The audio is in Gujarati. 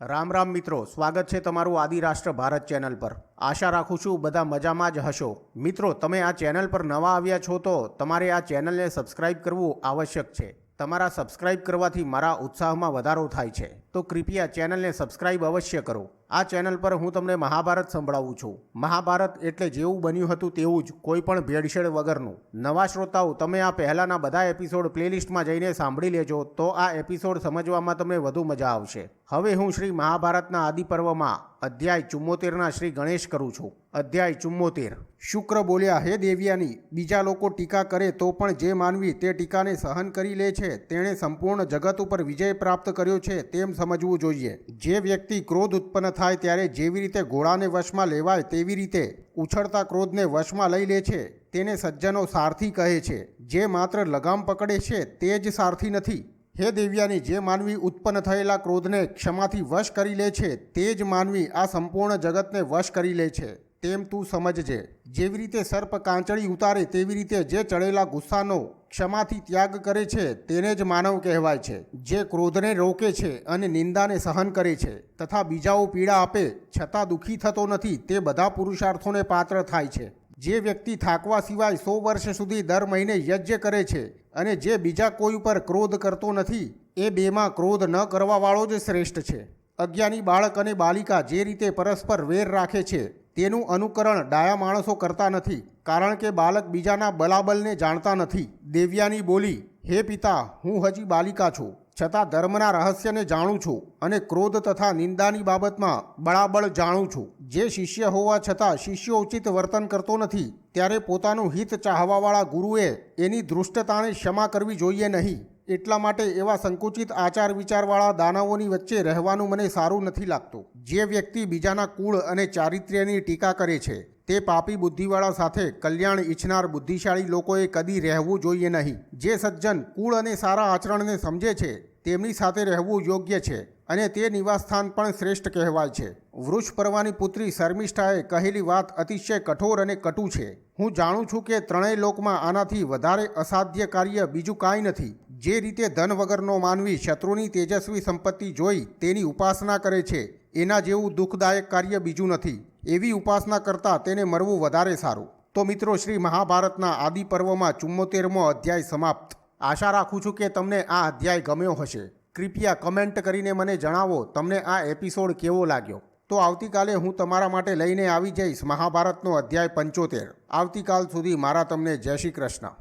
રામ રામ મિત્રો, સ્વાગત છે તમારું આદિરાષ્ટ્ર ભારત ચેનલ પર। આશા રાખું છું બધા મજામાં જ હશો। મિત્રો, તમે આ ચેનલ પર નવા આવ્યા છો તો તમારે આ ચેનલને સબસ્ક્રાઇબ કરવું આવશ્યક છે। તમારા સબસ્ક્રાઇબ કરવાથી મારા ઉત્સાહમાં વધારો થાય છે, તો કૃપયા ચેનલને સબસ્ક્રાઇબ અવશ્ય કરો। આ ચેનલ પર હું તમને મહાભારત સંભળાવું છું। મહાભારત એટલે જેવું બન્યું હતું તેવું જ, કોઈ પણ ભેળસેળ વગરનું। નવા શ્રોતાઓ, તમે આ પહેલાંના બધા એપિસોડ પ્લેલિસ્ટમાં જઈને સાંભળી લેજો, તો આ એપિસોડ સમજવામાં તમને વધુ મજા આવશે। હવે હું શ્રી મહાભારતના આદિ પર્વમાં અધ્યાય 74ના શ્રી ગણેશ કરું છું। અધ્યાય 74। શુક્ર બોલ્યા, હે દેવ્યાની, બીજા લોકો ટીકા કરે તો પણ જે માનવી તે ટીકાને સહન કરી લે છે તેણે સંપૂર્ણ જગત ઉપર વિજય પ્રાપ્ત કર્યો છે તેમ સમજવું જોઈએ। જે વ્યક્તિ ક્રોધ ઉત્પન્ન થાય ત્યારે જેવી રીતે ઘોડાને વશમાં લેવાય તેવી રીતે ઉછળતા ક્રોધને વશમાં લઈ લે છે તેને સજ્જનો સારથી કહે છે। જે માત્ર લગામ પકડે છે તે જ સારથી નથી। હે દેવ્યાની, જે માનવી ઉત્પન્ન થયેલા ક્રોધને ક્ષમાથી વશ કરી લે છે તે જ માનવી આ સંપૂર્ણ જગતને વશ કરી લે છે તેમ તું સમજજે। જેવી રીતે સર્પ કાંચળી ઉતારે તેવી રીતે જે ચડેલા ગુસ્સાનો ક્ષમાથી ત્યાગ કરે છે તેને જ માનવ કહેવાય છે। જે ક્રોધને રોકે છે અને નિંદાને સહન કરે છે તથા બીજાઓ પીડા આપે છતાં દુઃખી થતો નથી તે બધા પુરુષાર્થોને પાત્ર થાય છે। જે વ્યક્તિ થાકવા સિવાય 100 વર્ષ સુધી દર મહિને યજ્ઞ કરે છે અને જે બીજા કોઈ ઉપર ક્રોધ કરતો નથી, એ બેમાં ક્રોધ ન કરવાવાળો જ શ્રેષ્ઠ છે। અજ્ઞાની બાળક અને બાલિકા જે રીતે પરસ્પર વેર રાખે છે તેનું અનુકરણ ડાયા માણસો કરતા નથી, કારણ કે બાળક બીજાના બલાબલને જાણતા નથી। દેવ્યાની બોલી, હે પિતા, હું હજી બાલિકા છું, છતાં ધર્મના રહસ્યને જાણું છું અને ક્રોધ તથા નિંદાની બાબતમાં બળાબળ જાણું છું। જે શિષ્ય હોવા છતાં શિષ્યોચિત વર્તન કરતો નથી ત્યારે પોતાનું હિત ચાહવાવાળા ગુરુએ એની ધૃષ્ટતાને ક્ષમા કરવી જોઈએ નહીં। એટલા માટે એવા સંકુચિત આચાર વિચારવાળા દાનવોની વચ્ચે રહેવાનું મને સારું નથી લાગતું। જે વ્યક્તિ બીજાના કુળ અને ચારિત્ર્યની ટીકા કરે છે તે પાપી બુદ્ધિવાળા સાથે કલ્યાણ ઈચ્છનાર બુદ્ધિશાળી લોકોએ કદી રહેવું જોઈએ નહીં। જે સજ્જન કુળ અને સારા આચરણને સમજે છે તેમની સાથે રહેવું યોગ્ય છે અને તે નિવાસસ્થાન પણ શ્રેષ્ઠ કહેવાય છે। વૃષ પર્વાની પુત્રી શર્મિષ્ઠાએ કહેલી વાત અતિશય કઠોર અને કટુ છે। હું જાણું છું કે ત્રણેય લોકમાં આનાથી વધારે અસાધ્ય કાર્ય બીજું કાંઈ નથી। જે રીતે ધન વગરનો માનવી શત્રુની તેજસ્વી સંપત્તિ જોઈ તેની ઉપાસના કરે છે, એના જેવું દુઃખદાયક કાર્ય બીજું નથી। એવી ઉપાસના કરતાં તેને મરવું વધારે સારું। તો મિત્રો, શ્રી મહાભારતના આદિ પર્વમાં 74મો અધ્યાય સમાપ્ત। આશા રાખું છું કે તમને આ અધ્યાય ગમ્યો હશે। કૃપયા કમેન્ટ કરીને મને જણાવો તમને આ એપિસોડ કેવો લાગ્યો। તો આવતીકાલે હું તમારા માટે લઈને આવી જઈશ મહાભારતનો અધ્યાય 75। આવતીકાલ સુધી મારા તમને જય શ્રી કૃષ્ણ।